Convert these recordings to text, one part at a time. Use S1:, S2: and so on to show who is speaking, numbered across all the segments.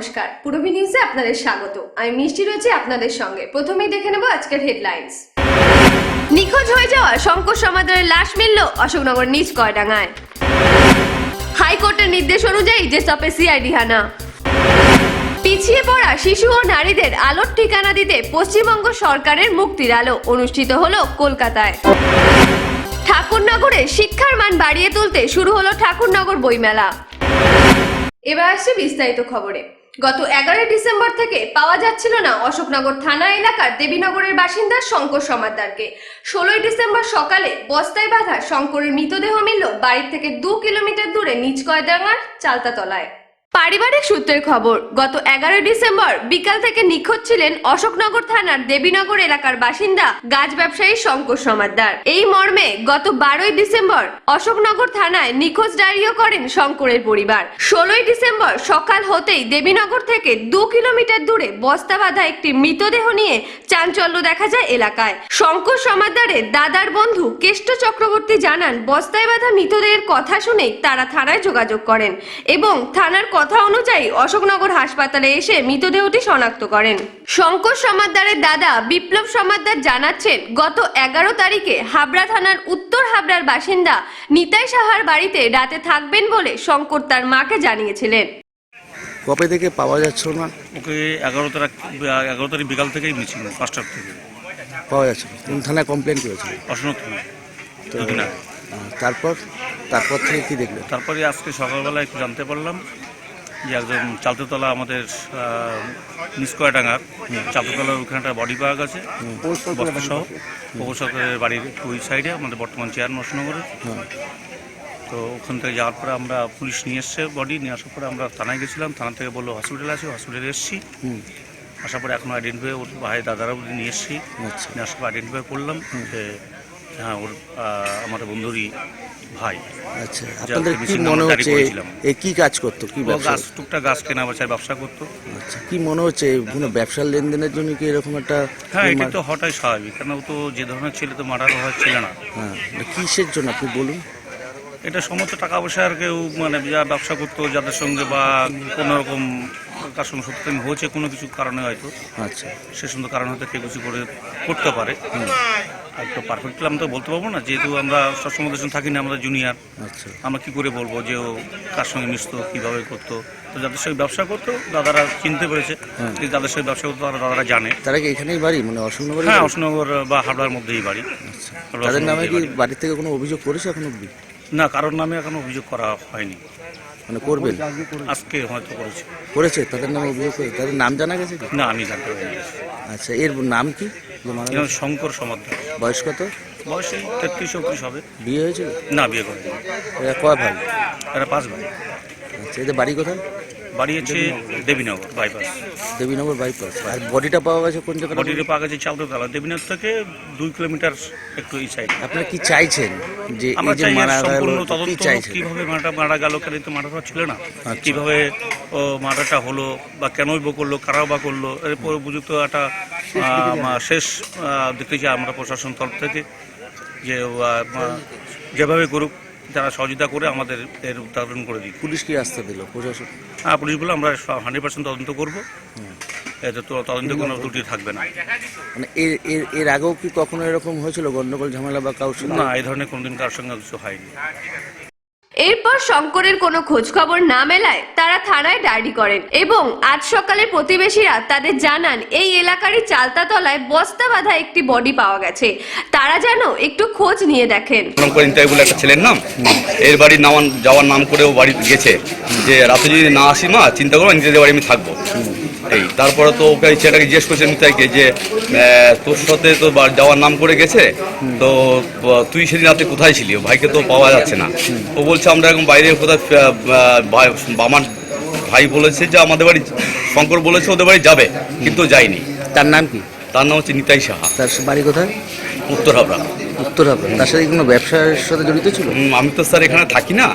S1: নমস্কার, পূরবী নিউজে আপনাদের স্বাগত। আমি মিষ্টি রয়েছে আপনাদের সঙ্গে। প্রথমেই দেখে নেব আজকের হেডলাইন্স। নিখোঁজ হয়ে যাওয়া শঙ্কর সমাদরের লাশ মিলল অশোকনগর নিজ কয়ডাঙ্গায়। হাইকোর্টের নির্দেশ অনুযায়ী জেসপে সিআইডি হানা। পিছিয়ে পড়া শিশু ও নারীদের আলোর ঠিকানা দিতে পশ্চিমবঙ্গ সরকারের মুক্তির আলো অনুষ্ঠিত হলো কলকাতায়। ঠাকুরনগরে শিক্ষার মান বাড়িয়ে তুলতে শুরু হলো ঠাকুরনগর বইমেলা। এবার আসছে বিস্তারিত খবরে। গত 11 ডিসেম্বর থেকে পাওয়া যাচ্ছিল না অশোকনগর থানা এলাকার দেবীনগরের বাসিন্দা শঙ্কর সমাদ্দারকে। 16 ডিসেম্বর সকালে বস্তায় বাঁধা শঙ্করের মৃতদেহ মিলল বাড়ি থেকে 2 কিলোমিটার দূরে নিজ কয়ডাঙ্গার চালতাতলায়। পারিবারিক সূত্রের খবর, গত 11 ডিসেম্বর বিকাল থেকে নিখোঁজ ছিলেন অশোকনগর থানার দেবীনগর এলাকার বাসিন্দা গাছ ব্যবসায়ী শঙ্কর সমাদ্দার। এই মর্মে গত 12 ডিসেম্বর অশোকনগর থানায় নিখোঁজ ডায়েরিও করেন শঙ্করের পরিবার। 16 ডিসেম্বর সকাল হতেই দেবীনগর থেকে 2 কিলোমিটার দূরে বস্তা বাঁধা একটি মৃতদেহ নিয়ে চাঞ্চল্য দেখা যায় এলাকায়। শঙ্কর সমাদ্দারের দাদার বন্ধু কেষ্ট চক্রবর্তী জানান, বস্তায় বাঁধা মৃতদেহের কথা শুনেই তারা থানায় যোগাযোগ করেন এবং থানার কথা অনুযায়ী অশোকনগর হাসপাতালে এসে মৃতদেহটি শনাক্ত করেন। শঙ্কর সমাদ্দারের দাদা বিপ্লব সমাদ্দার জানাচ্ছেন, গত 11 তারিখে হাবড়া থানার উত্তর হাবড়ার বাসিন্দা নিতাই সাহার বাড়িতে রাতে থাকবেন বলে শঙ্কর তার মাকে জানিয়েছিলেন।
S2: কবে থেকে পাওয়া যাচ্ছে না?
S3: ওকে 11 তারিখ বিকাল থেকেই মিছিল, 5টার থেকে
S2: পাওয়া যাচ্ছে না। কোন থানায় কমপ্লেন করেছিল?
S3: অসনক থানায়।
S2: তো তারপর থেকে কি দেখলেন?
S3: তারপরে আজকে সকালবেলা একটু জানতে পারলাম যে একজন চালতাতলা আমাদের নিষ্কয়ডাঙ্গার চালতাতলার ওখানটা বডি পাওয়া গেছে বস্তাসহ। প্রকৌশলের বাড়ির ওই সাইডে আমাদের বর্তমান চেয়ারম্যান অশোকনগরের। তো ওখান থেকে যাওয়ার পরে আমরা পুলিশ নিয়ে এসছে, বডি নিয়ে আসার পরে আমরা থানায় গেছিলাম। থানা থেকে বললো হসপিটালে আছে, হসপিটালে এসেছি। আসার পরে এখনও আইডেন্টিফাই ওর ভাই দাদারা নিয়ে এসেছি। নিয়ে আসার পর আইডেন্টিফাই করলাম যে হ্যাঁ ওর আমাদের বন্ধুরই ভাই।
S2: আচ্ছা, আপনাদের কি মনে হচ্ছে এই কি কাজ করতো? কি
S3: গাছ টুকটাক গাছ কেনা বেচার ব্যবসা করতো।
S2: আচ্ছা, কি মনে হচ্ছে কোনো ব্যবসার লেনদেনের জন্য কি এরকম একটা?
S3: হ্যাঁ, এটা তো হঠাৎ স্বাভাবিক, কেন ও তো যে ধরনের ছেলে তো মার্ডার হওয়ার ছিল না।
S2: হ্যাঁ, কিসের জন্য আপনি বলুন?
S3: এটা সমস্ত টাকা পয়সা আর কেউ মানে যা ব্যবসা করতো যাদের সঙ্গে বা কোনো রকম তার সঙ্গে সত্যি হয়েছে কোনো কিছু কারণে হয়তো।
S2: আচ্ছা,
S3: সে সুন্দর কারণ হয়তো কেউ কিছু করে করতে পারে। একটু পারফেক্টলি আমরা তো বলতে পারবো না, যেহেতু আমরা সবসময় সঙ্গে থাকি না, আমরা জুনিয়র।
S2: আচ্ছা,
S3: আমরা কি করে বলবো যে ও কার সঙ্গে মিশতো, কীভাবে করতো। তো যাদের সঙ্গে ব্যবসা করতো দাদারা চিনতে পেরেছে, যাদের সঙ্গে ব্যবসা করতো তারা দাদারা জানে।
S2: তারা কি এখানেই বাড়ি, মানে অশোকনগর?
S3: হ্যাঁ, অশোকনগর বা হাবড়ার মধ্যেই বাড়ি।
S2: আচ্ছা, তাদের নামে কি বাড়ি থেকে কোনো অভিযোগ করেছে এখন অবধি?
S3: না, কারোর নামে এখনো অভিযোগ করা হয়নি।
S2: মানে করবেন?
S3: আজকে হয়তো
S2: করেছে তাদের নামে অভিযোগ করে? তাদের নাম জানা গেছে কি?
S3: না, আমি জানতে পারিনি।
S2: আচ্ছা, এর নাম কি?
S3: শঙ্কর সমাদ্দার।
S2: বয়স কত?
S3: বয়স এই 33-34 হবে।
S2: বিয়ে হয়েছিল?
S3: না, বিয়ে করেনি।
S2: এরা কয় ভাই?
S3: এরা 5 ভাই।
S2: আচ্ছা, এদের বাড়ি কোথায়?
S3: বাড়ি হচ্ছে দেবীনগর বাইপাস।
S2: দেবীনগর বাইপাস। আর বডিটা পাওয়া গেছে কোন জায়গায়?
S3: বডিটা পাওয়া গেছে চালতাতলা, দেবীনগর থেকে 2 কিলোমিটার একটু এই সাইড।
S2: আপনারা কি চাইছেন? যে
S3: আমরা চাই সম্পূর্ণ
S2: কি
S3: তদন্ত,
S2: চাইছেন?
S3: কিভাবে মারা গেল, কেন তো মারা ছিল না, কিভাবে ও মারাটা হলো বা কেনই বা করলো, কারাও বা করলো, এরপর উপযুক্ত একটা শেষ দেখতে চাই আমরা প্রশাসন তরফ থেকে, যে যেভাবে করুক, যারা সহযোগিতা করে আমাদের এর উদ্ধারণ করে দিই।
S2: পুলিশ কি রাস্তা দিল? প্রশাসন?
S3: হ্যাঁ, পুলিশগুলো আমরা 100% তদন্ত করবো। এতে তো তদন্তে কোনো ত্রুটি থাকবে না।
S2: মানে এর আগেও কি কখনো এরকম হয়েছিল গন্ডগোল ঝামেলা বা কারোর সঙ্গে?
S3: না, এই ধরনের কোনোদিন কারোর সঙ্গে কিছু হয়নি।
S1: এরপর শঙ্করের কোনো খোঁজ খবর না মেলায় তারা থানায় ডায়েরি করেন এবং আজ সকালে প্রতিবেশীরা তাদের জানান এই এলাকারই চালতাতলায় বস্তা বাঁধা একটি বডি পাওয়া গেছে। তারা যেন একটু খোঁজ নিয়ে দেখেন।
S4: একটা ছেলের নাম, এর বাড়ি যাওয়ার নাম করেও বাড়ি গেছে যে রাতে যদি না আসি মা চিন্তা করবো, নিজেদের বাড়ি আমি থাকবো। এই তারপরে তো ওকে ছেলেটাকে জিজ্ঞেস করছে নিতাইকে যে তোর সাথে তো যাওয়ার নাম করে গেছে, তো তুই সেদিন রাতে কোথায় ছিলি? ভাইকে তো পাওয়া যাচ্ছে না। ও বলছে আমরা এখন বাইরে কোথায়, আমার ভাই বলেছে যে আমাদের বাড়ি, শঙ্কর বলেছে ওদের বাড়ি যাবে, কিন্তু যায়নি।
S2: তার নাম কি?
S4: তার নাম হচ্ছে নিতাই সাহা।
S2: তার বাড়ি কোথায়?
S4: উত্তর হাবড়া।
S2: উত্তর হাবড়া। তার সাথে কোনো ব্যবসার সাথে জড়িত ছিল?
S4: আমি তো স্যার এখানে থাকি না,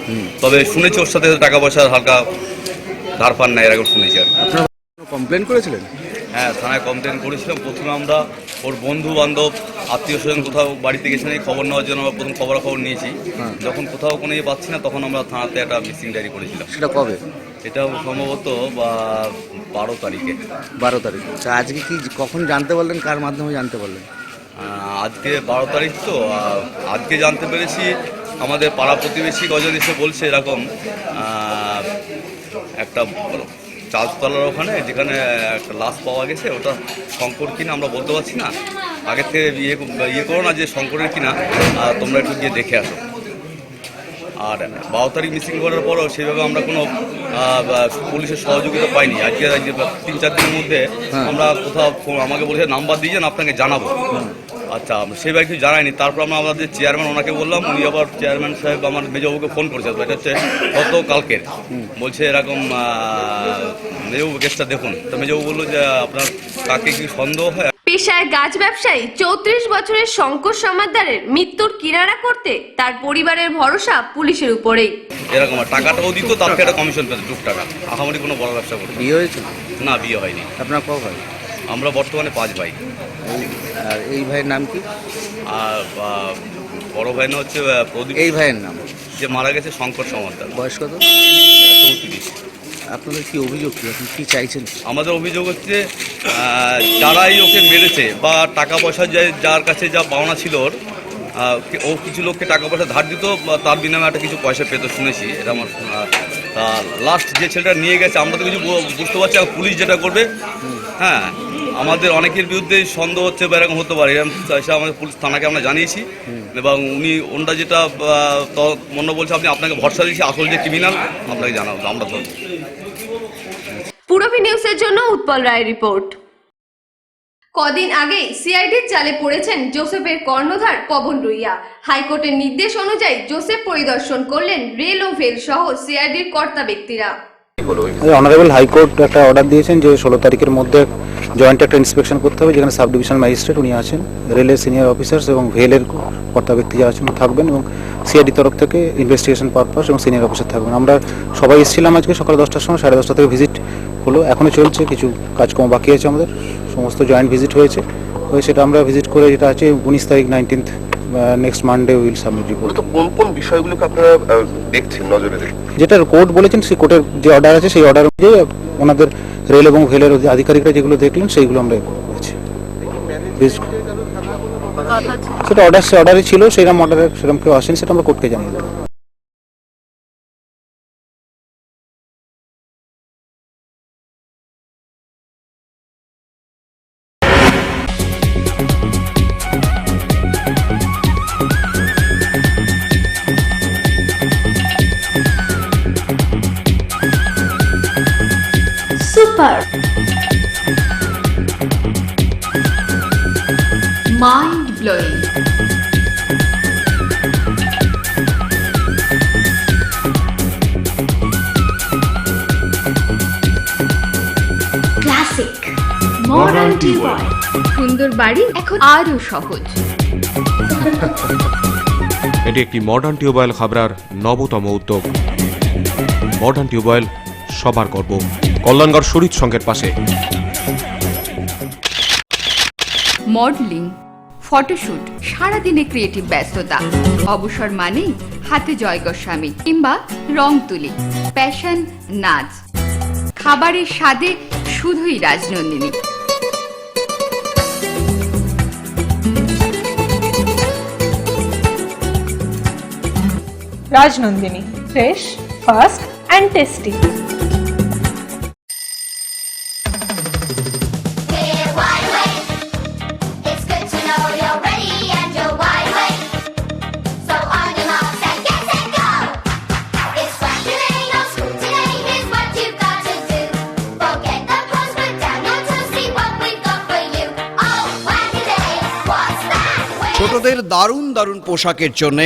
S4: তবে শুনেছি ওর সাথে টাকা পয়সা হালকা ধার পান না, এরকম শুনেছি। আর
S2: কমপ্লেন করেছিলেন?
S4: হ্যাঁ, থানায় কমপ্লেন করেছিলাম। প্রথমে আমরা ওর বন্ধু বান্ধব আত্মীয় স্বজন কোথাও বাড়িতে গেছে নাকি খবর নেওয়ার জন্য আমরা প্রথম খবর নিয়েছি। যখন কোথাও কোনো পাচ্ছি না, তখন আমরা থানাতে একটা মিসিং ডায়েরি করেছিলাম।
S2: সেটা কবে?
S4: এটা সম্ভবত 12 তারিখে।
S2: 12 তারিখ। আচ্ছা, আজকে কি কখন জানতে পারলেন, কার মাধ্যমে জানতে পারলেন?
S4: আজকে 12 তারিখ তো আজকে জানতে পেরেছি। আমাদের পাড়া প্রতিবেশী কজন এসে বলছে এরকম একটা চালতলার ওখানে যেখানে একটা লাশ পাওয়া গেছে, ওটা শঙ্কর কিনা আমরা বলতে পারছি না। আগের থেকে ইয়ে করো না যে শঙ্করের কিনা, তোমরা একটু গিয়ে দেখে আসো। আর 12 তারিখ মিসিং করার পরও সেইভাবে আমরা কোনো পুলিশের সহযোগিতা পাইনি। আজকে 3-4 দিনের মধ্যে আমরা কোথাও আমাকে বলেছে নাম্বার দিয়েছেন, আপনাকে জানাবো। আচ্ছা, সেইভাবে কিছু জানায়নি। তারপর আমরা আমাদের চেয়ারম্যান ওনাকে বললাম, উনি আবার চেয়ারম্যান সাহেব আমার মেজবাবুকে ফোন করেছে। এটা হচ্ছে গত কালকের, বলছে এরকম মেজবাবু কেসটা দেখুন। তো মেজবাবু বললো যে আপনার কাকে কি সন্দেহ হয়।
S1: পেশায় গাছ ব্যবসায়ী 34 বছরের শঙ্কর সমাদ্দারের মৃত্যুর কিনারা করতে তার পরিবারের ভরসা পুলিশের উপরেই।
S4: এরকম টাকাটাও দিত, তার থেকে একটা কমিশন পেত 2 টাকা। আহামরি কোনো বড় ব্যবসা করতো।
S2: বিয়ে হয়েছে?
S4: না, বিয়ে হয়নি।
S2: আপনার ক ভাই?
S4: আমরা বর্তমানে 5 ভাই।
S2: আর এই ভাইয়ের নাম কি?
S4: আর বড় ভাই না হচ্ছে প্রদীপ।
S2: এই ভাইয়ের নাম
S4: যে মারা গেছে শঙ্কর সমাদ্দার।
S2: বয়স কত?
S4: 34।
S2: আপনাদের কি অভিযোগ, কি আপনি কি চাইছেন?
S4: আমাদের অভিযোগ হচ্ছে যারাই ওকে মেরেছে বা টাকা পয়সা যার কাছে যা পাওনা ছিল ওর, ও কিছু লোককে টাকা পয়সা ধার দিত, তার বিনিময়ে একটা কিছু পয়সা পেত শুনেছি। এটা আমার লাস্ট যে ছেলেটা নিয়ে গেছে, আমরা তো কিছু বুঝতে পারছি। আর পুলিশ যেটা করবে, হ্যাঁ, আমাদের অনেকের বিরুদ্ধে সন্দেহ হচ্ছে বা এরকম হতে পারে, এরকম আমাদের পুলিশ থানাকে আমরা জানিয়েছি। এবং ওনরা যেটা মনে বলছে, আপনাকে ভরসা দিয়েছি, আসল যে ক্রিমিনাল আপনাকে জানাবো, আমরা ধরবো।
S1: পূরবী নিউজের জন্য উৎপল রায়ের রিপোর্ট। কদিন আগেই সিআইডির জালে পড়েছেন জোসেফের কর্ণধার পবন রুইয়া। হাইকোর্টের নির্দেশ অনুযায়ী জোসেফ পরিদর্শন করলেন রেল ও ভেল সহ সিআইডির কর্তা ব্যক্তিরা।
S5: অনারেবল হাইকোর্ট একটা অর্ডার দিয়েছেন যে 16 তারিখের মধ্যে জয়েন্ট একটা ইন্সপেকশন করতে হবে, যেখানে সাব ডিভিশনাল ম্যাজিস্ট্রেট উনি আছেন, রেলের সিনিয়র অফিসার্স এবং ভেলের কর্তা ব্যক্তি যারা আছেন থাকবেন, এবং সিআইডি তরফ থেকে ইনভেস্টিগেশন পারপাস এবং সিনিয়র অফিসার থাকবেন। আমরা সবাই এসেছিলাম আজকে সকাল 10টার সময়, 10:30 থেকে ভিজিট হলো, এখনও চলছে, কিছু কাজকর্ম বাকি আছে আমাদের। সমস্ত জয়েন্ট ভিজিট হয়েছে, সেটা আমরা ভিজিট করে যেটা আছে 19 তারিখ 19th next Monday will submit report.
S6: তো কোন কোন বিষয়গুলোকে আপনারা দেখছেন, নজরে দেখছেন?
S5: যেটা কোর্ট বলেছেন, সেই কোর্টের যে অর্ডার আছে সেই অর্ডার অনুযায়ী ওনাদের রেল এবং ভেলের আধিকারিকরা যেগুলো দেখলেন সেইগুলো আমরা করেছি। সেটা অর্ডারই ছিল, সেরকম সেরকম কেউ আসেনি, সেটা আমরা কোর্টকে জানিয়ে দেবো।
S1: Super mind blowing, classic modern tubewell. সুন্দর বাড়ি এখন আরো সহজ।
S7: এটি একটি মডার্ন টিউবওয়েল হাবড়ার নবতম উদ্যোগ। মডার্ন টিউবওয়েল সবার গর্ব, কল্যাণগড় শরীর সংঘের পাশে।
S8: মডেলিং, ফটোশুট, সারাদিনে ক্রিয়েটিভ ব্যস্ততা, অবসর মানেই হাতে জয় গোস্বামী কিংবা রং তুলি, প্যাশন, নাচ, খাবারের স্বাদে শুধুই Rajnandini.
S9: Rajnandini, fresh, fast and tasty.
S10: ছোটদের দারুণ দারুণ পোশাকের জন্য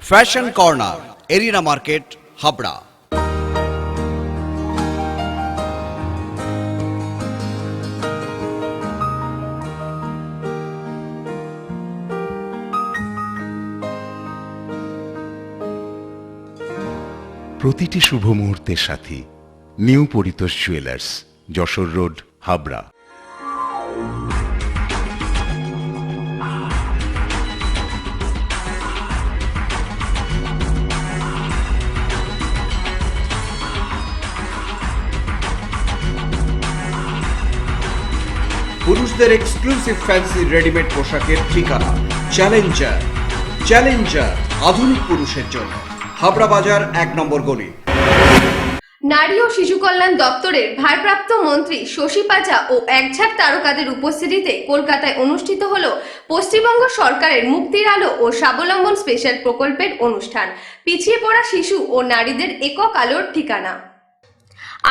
S10: fashion corner, arena market, Habra.
S11: প্রতিটি শুভ মুহূর্তের সাথী new Paritosh jewellers, Jessore road, Habra.
S10: পুরুষদের এক্সক্লুসিভ ফ্যান্সি রেডিমেড পোশাকের ঠিকানা চ্যালেঞ্জার। চ্যালেঞ্জার আধুনিক পুরুষের জন্য, হাবড়া বাজার 1 নম্বর গলি।
S1: নারী ও শিশু কল্যাণ দপ্তরের ভারপ্রাপ্ত মন্ত্রী শশী পাজা ও একঝাঁক তারকাদের উপস্থিতিতে কলকাতায় অনুষ্ঠিত হল পশ্চিমবঙ্গ সরকারের মুক্তির আলো ও স্বাবলম্বন স্পেশাল প্রকল্পের অনুষ্ঠান। পিছিয়ে পড়া শিশু ও নারীদের একক আলোর ঠিকানা।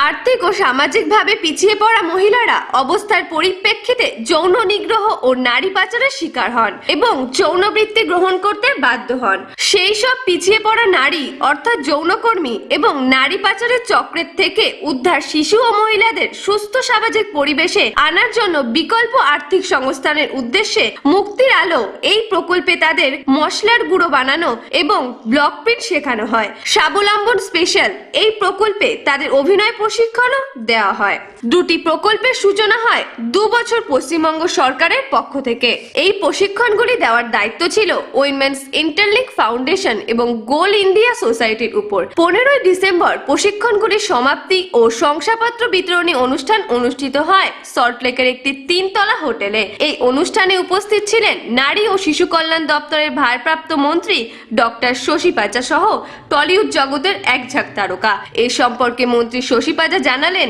S1: আর্থিক ও সামাজিকভাবে পিছিয়ে পড়া মহিলারা অবস্থার পরিপ্রেক্ষিতে যৌন নিগ্রহ ও নারী পাচারের শিকার হন এবং যৌনবৃত্তি গ্রহণ করতে বাধ্য হন। সেই সব পিছিয়ে পড়া নারী অর্থাৎ যৌনকর্মী এবং নারী পাচারের চক্রের থেকে উদ্ধার শিশু ও মহিলাদের সুস্থ সামাজিক পরিবেশে আনার জন্য বিকল্প আর্থিক সংস্থানের উদ্দেশ্যে মুক্তির আলো এই প্রকল্পে তাদের মশলার গুঁড়ো বানানো এবং ব্লক প্রিন্ট শেখানো হয়। স্বাবলম্বন স্পেশাল এই প্রকল্পে তাদের অভিনয় প্রশিক্ষণও দেওয়া হয়। দুটি প্রকল্পের সূচনা হয় 2 বছর পশ্চিমবঙ্গ সরকারের পক্ষ থেকে। এই প্রশিক্ষণগুলি দেওয়ার দায়িত্ব ছিল উইমেন্স ইন্টারলিঙ্ক ফাউন্ডেশন এবং গোল ইন্ডিয়া সোসাইটির উপর। 15 ডিসেম্বর প্রশিক্ষণগুলির সমাপ্তি ও শংসাপত্র বিতরণী অনুষ্ঠান অনুষ্ঠিত হয় সল্টলেকের একটি 3-তলা হোটেলে। এই অনুষ্ঠানে উপস্থিত ছিলেন নারী ও শিশু কল্যাণ দপ্তরের ভারপ্রাপ্ত মন্ত্রী ডক্টর শশী পাজা সহ টলিউড জগতের একঝাঁক তারকা। এই সম্পর্কে মন্ত্রী শশী পাজা জানালেন,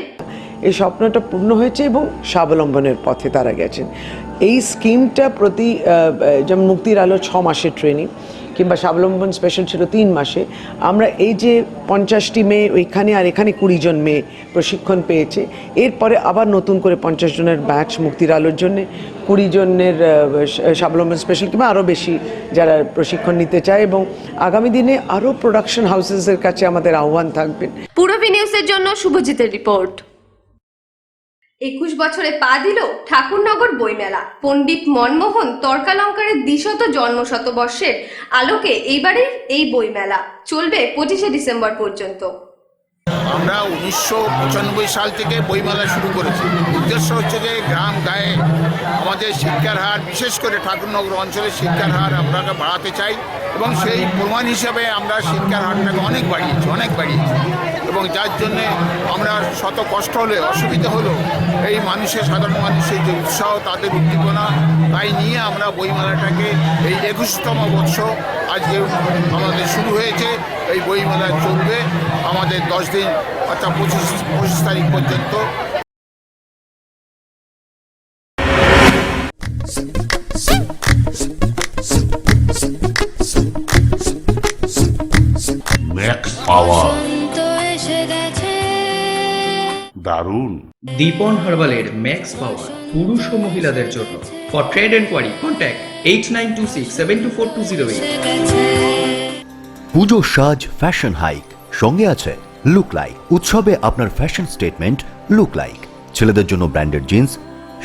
S12: এই স্বপ্নটা পূর্ণ হয়েছে এবং স্বাবলম্বনের পথে তারা গেছেন। এই স্কিমটা প্রতি যেমন মুক্তির আলো 6 মাসের ট্রেনিং কিংবা স্বাবলম্বন স্পেশাল ছিল 3 মাসে। আমরা এই যে 50টি মেয়ে ওইখানে আর এখানে 20 জন মেয়ে প্রশিক্ষণ পেয়েছে, এরপরে আবার নতুন করে 50 জনের ব্যাচ মুক্তির আলোর জন্য, 20 জনের স্বাবলম্বন স্পেশাল কিংবা আরও বেশি যারা প্রশিক্ষণ নিতে চায়, এবং আগামী দিনে আরও প্রোডাকশন হাউসেসের কাছে আমাদের আহ্বান থাকবে।
S1: পূরবী নিউজের জন্য শুভজিতের রিপোর্ট। 21 বছরে পা দিল ঠাকুরনগর বইমেলা। পণ্ডিত মনমোহন তর্কালঙ্কারের 200 জন্মশতবর্ষের আলোকে এইবারের এই বইমেলা চলবে 25শে ডিসেম্বর পর্যন্ত।
S13: আমরা 1995 সাল থেকে বইমেলা শুরু করেছি। উদ্দেশ্য হচ্ছে যে গ্রাম গায়ে আমাদের শিক্ষার হার, বিশেষ করে ঠাকুরনগর অঞ্চলের শিক্ষার হার আমরা বাড়াতে চাই এবং সেই প্রমাণ হিসাবে আমরা শিক্ষার হারটাকে অনেক বাড়িয়েছি এবং যার জন্যে আমরা শত কষ্ট হলে অসুবিধা হলো এই মানুষের, সাধারণ মানুষের যে উৎসাহ, তাদের উদ্দীপনা, তাই নিয়ে আমরা বইমেলাটাকে এই 21তম বর্ষ আজকে আমাদের শুরু হয়েছে। এই বইমেলা চলবে আমাদের 10 দিন, অর্থাৎ 25 তারিখ পর্যন্ত।
S11: ম্যাক্স পাওয়ার দারুণ।
S14: দীপন হার্বালের ম্যাক্স পাওয়ার পুরুষ ও মহিলাদের জন্য। For trade enquiry contact 8926724208।
S15: পুজো সাজ ফ্যাশন হাইক সঙ্গে আছে লুক লাইক। উৎসবে আপনার ফ্যাশন স্টেটমেন্ট লুক লাইক। ছেলেদের জন্য branded jeans,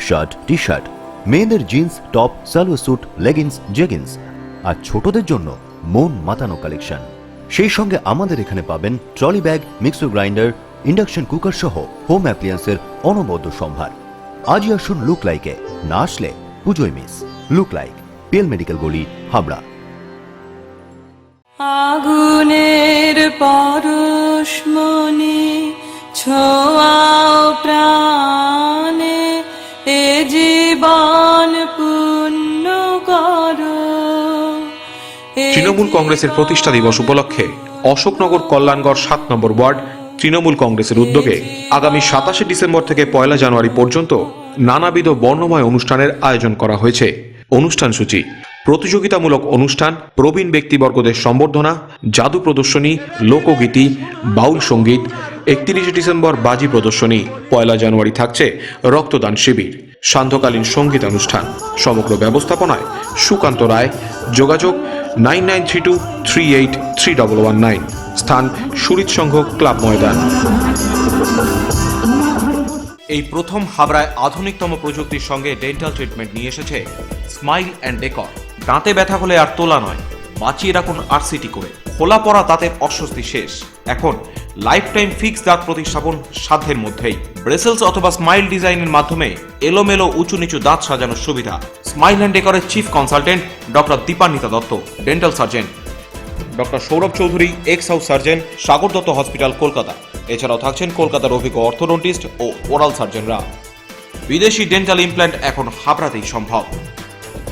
S15: shirt, T shirt, মেয়েদের jeans, top, salwar suit, leggings, jeggings, আর ছোটদের জন্য মন মাতানো কালেকশন। সেই সঙ্গে আমাদের এখানে পাবেন trolley bag, mixer grinder, induction cooker সহ হোম অ্যাপ্লিয়েন্সের অনবদ্য সম্ভার। আজই আসুন লুক লাইকে, না আসলে পুজোয় miss. Look like, PL medical গলি, হাবড়া।
S16: আগুনের পরশ মনে ছোঁয়াও প্রাণে, এ জীবন পূর্ণ করো।
S7: তৃণমূল কংগ্রেসের প্রতিষ্ঠা দিবস উপলক্ষে অশোকনগর কল্যাণগড় 7 নম্বর ওয়ার্ড তৃণমূল কংগ্রেসের উদ্যোগে আগামী 27শে ডিসেম্বর থেকে 1 জানুয়ারি পর্যন্ত নানাবিধ বর্ণময় অনুষ্ঠানের আয়োজন করা হয়েছে। অনুষ্ঠান সূচি: প্রতিযোগিতামূলক অনুষ্ঠান, প্রবীণ ব্যক্তিবর্গদের সম্বর্ধনা, জাদু প্রদর্শনী, লোকগীতি, বাউল সঙ্গীত। 31শে ডিসেম্বর বাজি প্রদর্শনী। 1 জানুয়ারি থাকছে রক্তদান শিবির, সান্ধ্যকালীন সঙ্গীত অনুষ্ঠান। সমগ্র ব্যবস্থাপনায় সুকান্ত রায়। যোগাযোগ 9932383119। স্থান সুরিত সংঘ ক্লাব ময়দান। এই প্রথম হাবড়ায় আধুনিকতম প্রযুক্তির সঙ্গে ডেন্টাল ট্রিটমেন্ট নিয়ে এসেছে স্মাইল অ্যান্ড ডেকর। দাঁতে ব্যথা হলে আর তোলা নয়, বাঁচিয়ে রাখুন আরসিটি করে। খোলা পড়া দাঁতের অস্বস্তি শেষ। এখন লাইফ টাইম ফিক্স দাঁত প্রতিস্থাপন সাধ্যের মধ্যেই। ব্রেসেলস অথবা স্মাইল ডিজাইনের মাধ্যমে এলোমেলো উঁচু নিচু দাঁত সাজানোর সুবিধা। স্মাইল অ্যান্ড ডেকরের chief consultant doctor Dipanwita Dutta, dental surgeon. Doctor Sourav Chowdhury, ex house surgeon, Sagar Dutta hospital, Kolkata. এছাড়াও থাকছেন কলকাতার অভিজ্ঞ অর্থোডন্টিস্ট ও ওরাল সার্জনরা। বিদেশি ডেন্টাল ইমপ্ল্যান্ট এখন হাবড়াতেই সম্ভব।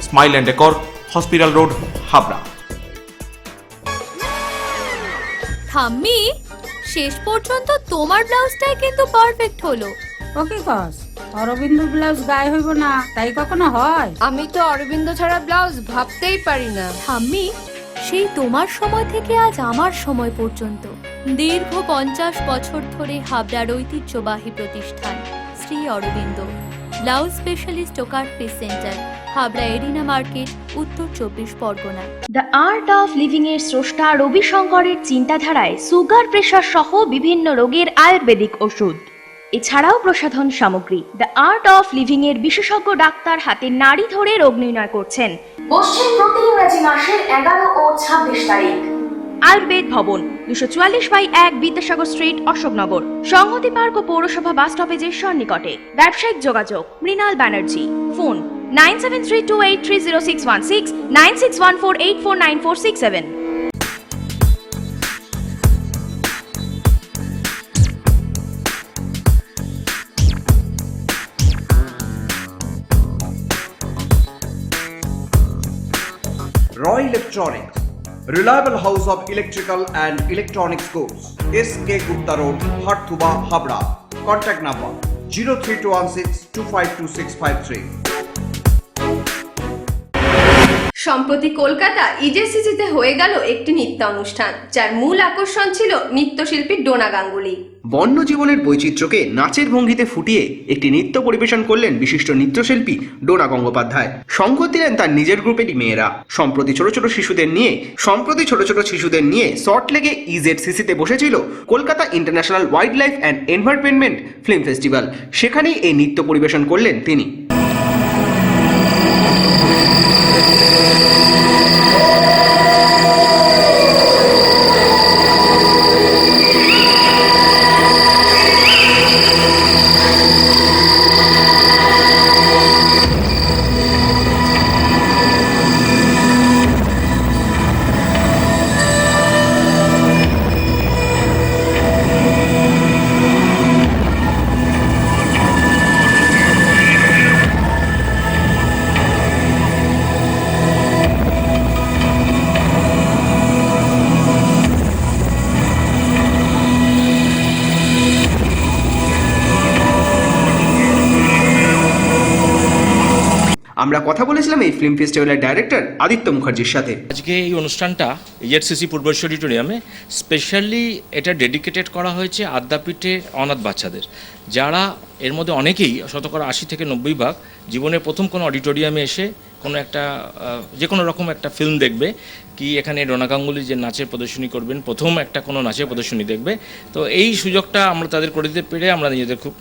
S7: Smile and decor, hospital road, Habra.
S17: ঠাম্মি, শেষ পর্যন্ত তোমার ব্লাউজটাই কিন্তু পারফেক্ট হলো।
S18: ওকে কস অরবিন্দ ব্লাউজ গায়ে হইব না তাই কখনো হয়?
S17: আমি তো অরবিন্দ ছাড়া ব্লাউজ ভাবতেই পারি না। ঠাম্মি, সেই তোমার সময় থেকে আজ আমার সময় পর্যন্ত দীর্ঘ 50 বছর ধরে হাবড়ার ঐতিহ্যবাহী প্রতিষ্ঠান শ্রী অরবিন্দ ব্লাউজ স্পেশালিস্ট ও cut piece centre, Habra arena market, Uttar 24 Parganas.
S19: The art of living এর স্রষ্টা রবি শঙ্করের চিন্তাধারায় সুগার প্রেশার সহ বিভিন্ন রোগের আয়ুর্বেদিক ওষুধ, এছাড়াও প্রসাধন সামগ্রী। দ্য আর্ট অফ লিভিং এর বিশেষজ্ঞ ডাক্তার হাতে নাড়ি ধরে রোগ নির্ণয় করছেন। বসছেন প্রতি ইংরাজি মাসের 11 ও 26 তারিখ। আয়ুর্বেদ ভবন, 244/1 বিদ্যাসাগর স্ট্রিট, অশোকনগর, সংহতি পার্ক ও পৌরসভা বাস স্টপেজের সন্নিকটে। ব্যবসায়িক যোগাযোগ Mrinal Banerjee, phone 9732830616, 9614849467।
S10: Roy Electronics, reliable house of electrical and electronics goods, SK Gupta Road, Harthuba, Habra. Contact number 03216252653.
S1: সম্প্রতি কলকাতা ইজেসিসিতে হয়ে গেল একটি নৃত্য অনুষ্ঠান, যার মূল আকর্ষণ ছিল নৃত্যশিল্পী ডোনা গাঙ্গুলি।
S14: বন্য জীবনের বৈচিত্র্যকে নাচের ভঙ্গিতে ফুটিয়ে একটি নৃত্য পরিবেশন করলেন বিশিষ্ট নৃত্যশিল্পী ডোনা গঙ্গোপাধ্যায়। সঙ্গ দিলেন তার নিজের গ্রুপেরই মেয়েরা। সম্প্রতি ছোট ছোট শিশুদের নিয়ে সল্টলেকে ইজেডসিসিতে বসেছিল Kolkata international wild life and environment film festival. সেখানেই এই নৃত্য পরিবেশন করলেন তিনি। আমরা কথা বলেছিলাম এই ফিল্ম ফেস্টিভ্যালের ডাইরেক্টর আদিত্য মুখার্জির সাথে।
S3: আজকে এই অনুষ্ঠানটা ইজেডসিসি পূর্বেশ্বর অডিটোরিয়ামে স্পেশালি এটা ডেডিকেটেড করা হয়েছে আদ্যাপীঠের অনাথ বাচ্চাদের, যারা এর মধ্যে অনেকেই শতকরা 80 থেকে 90 ভাগ জীবনের প্রথম কোনো অডিটোরিয়ামে এসে কোনো একটা যে কোনো রকম একটা ফিল্ম দেখবে, কি এখানে ডোনা গাঙ্গুলি যে নাচের প্রদর্শনী করবেন, প্রথম একটা কোনো নাচের প্রদর্শনী দেখবে। তো এই সুযোগটা আমরা তাদের করে দিতে পেরে আমরা নিজেদের খুব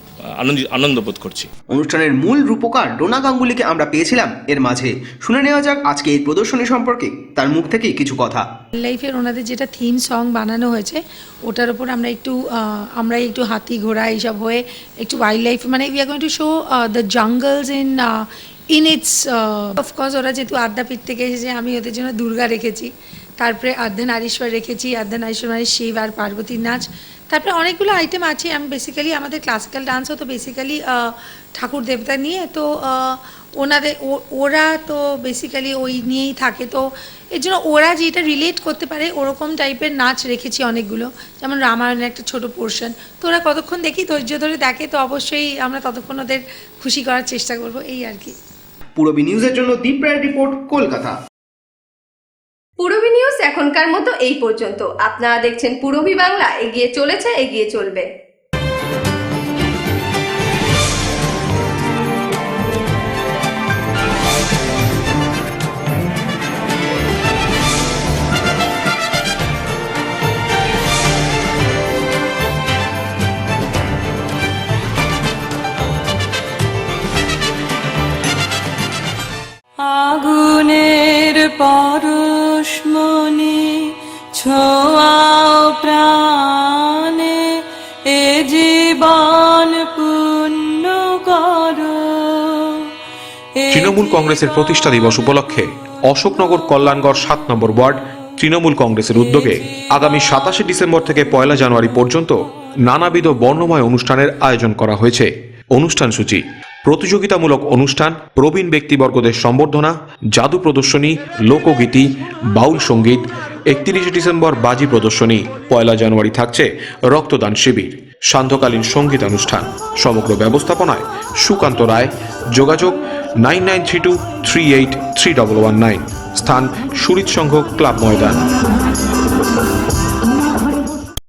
S3: আনন্দ বোধ করছি।
S14: অনুষ্ঠানের মূল রূপকার ডোনা গাঙ্গুলিকে আমরা পেয়েছিলাম এর মাঝে। শুনে নেওয়া যাক আজকে এই প্রদর্শনী সম্পর্কে তার মুখ থেকে কিছু কথা।
S18: লাইফের ওনাদের যেটা থিম সং বানানো হয়েছে ওটার উপর আমরা একটু হাতি ঘোড়া এইসব হয়ে একটু ওয়াইল্ড লাইফ, মানে we are going to show the jungles in it's of course. ওরা যেহেতু আদ্যাপীঠ থেকে এসেছে, আমি ওদের জন্য দুর্গা রেখেছি, তারপরে অর্ধনারীশ্বর রেখেছি, অর্ধনারীশ্বর মানে শিব আর পার্বতীর নাচ, তারপরে অনেকগুলো আইটেম আছে। আমি বেসিক্যালি আমাদের ক্লাসিক্যাল ডান্সও তো বেসিক্যালি ঠাকুর দেবতা নিয়ে, তো ওরা তো বেসিক্যালি ওই নিয়েই থাকে, তো এর জন্য ওরা যেটা রিলেট করতে পারে ওরকম টাইপের নাচ রেখেছি অনেকগুলো। যেমন রামায়ণের একটা ছোট পোর্শন, তো ওরা কতক্ষণ দেখি ধৈর্য ধরে দেখে, তো অবশ্যই আমরা ততক্ষণ ওদের খুশি করার চেষ্টা করব, এই আর কি।
S14: পূরবী নিউজের জন্য দীপ রায়ের রিপোর্ট, কলকাতা।
S1: পূরবী নিউজ এখনকার মতো এই পর্যন্ত। আপনারা দেখছেন পূরবী বাংলা, এগিয়ে চলেছে, এগিয়ে চলবে।
S16: আগুনের পরশ মনে ছোঁয়াও প্রাণে, এ জীবন পূর্ণ করো।
S7: তৃণমূল কংগ্রেসের প্রতিষ্ঠা দিবস উপলক্ষে অশোকনগর কল্যাণগড় 7 নম্বর ওয়ার্ড তৃণমূল কংগ্রেসের উদ্যোগে আগামী 27 ডিসেম্বর থেকে 1 জানুয়ারি পর্যন্ত নানাবিধ বর্ণময় অনুষ্ঠানের আয়োজন করা হয়েছে। অনুষ্ঠান সূচি: প্রতিযোগিতামূলক অনুষ্ঠান, প্রবীণ ব্যক্তিবর্গদের সম্বর্ধনা, জাদু প্রদর্শনী, লোকগীতি, বাউল সঙ্গীত। 31 ডিসেম্বর বাজি প্রদর্শনী। 1 জানুয়ারি থাকছে রক্তদান শিবির, সান্ধ্যকালীন সঙ্গীত অনুষ্ঠান। সমগ্র ব্যবস্থাপনায় সুকান্ত রায়। যোগাযোগ 9932383119। স্থান সুরিত সংঘ ক্লাব ময়দান।